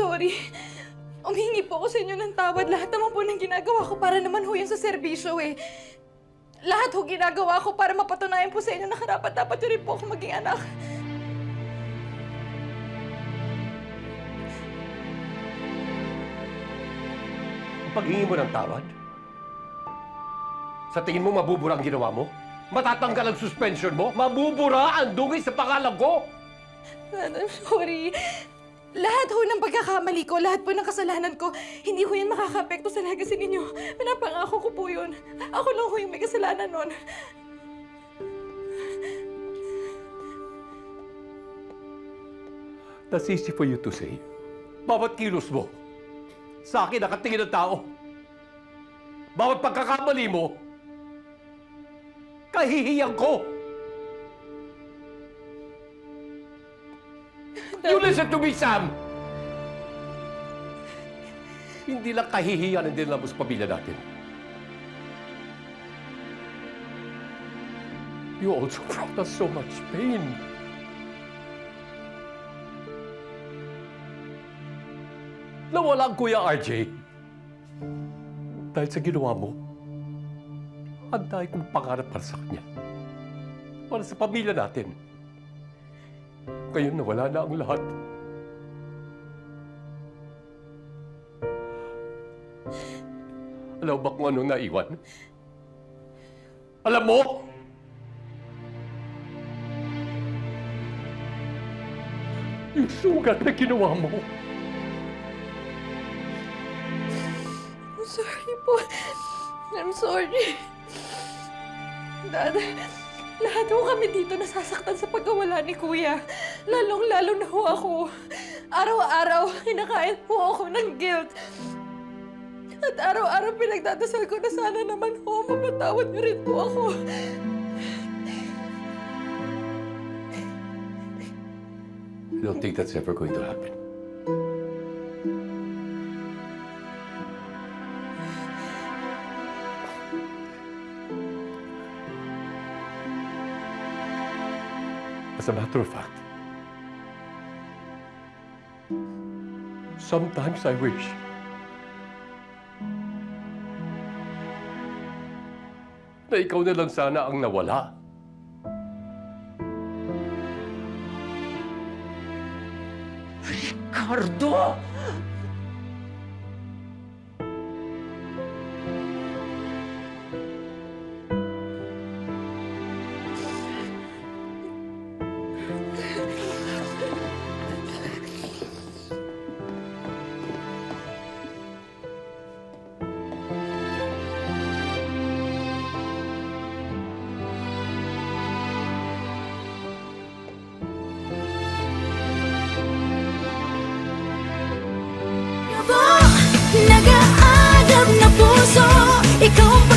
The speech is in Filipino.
sorry. Umihingi po ako sa inyo ng tawad. Lahat naman po ng ginagawa ko para naman ho yun sa serbisyo eh. Lahat ho ginagawa ko para mapatunayan po sa inyo na karapat-dapat yun rin po ako maging anak. Ang paghingi mo ng tawad? Sa tingin mo mabubura ang ginawa mo? Matatanggal ang suspension mo? Mabubura ang dungis sa pangalan ko? Dad, I'm sorry. Lahat ho ng pagkakamali ko, lahat po ng kasalanan ko, hindi ho yan makaka-apekto sa legacy ninyo. Pinapangako ko po yun. Ako lang ho yung may kasalanan nun. That's easy for you to say. Bawat kilos mo, sa akin nakatingin ng tao. Bawat pagkakamali mo, kahihiyan ko. You listen to me, Sam! Hindi lang kahihiyan ang dinala mo sa pamilya natin. You also brought us so much pain. Nawala ang Kuya RJ. Dahil sa ginawa mo, ang dahil kong pangarap para sa kanya. Para sa pamilya natin. Ngayon nawala na ang lahat. Alam mo ba kung anong naiwan? Alam mo? Yung sugat na ginawa mo. I'm sorry po. I'm sorry. Dad, lahat ho kami dito nasasaktan sa pagkawala ni Kuya. Lalong-lalo na ho ako. Araw-araw, kinakain po ako ng guilt. At araw-araw pinagdadasal ko na sana naman ho, mapatawad niyo rin po ako. I don't think that's ever going to happen. As a matter of fact, sometimes I wish na ikaw na lang sana ang nawala. Ricardo! Nag-aadab na puso, ikaw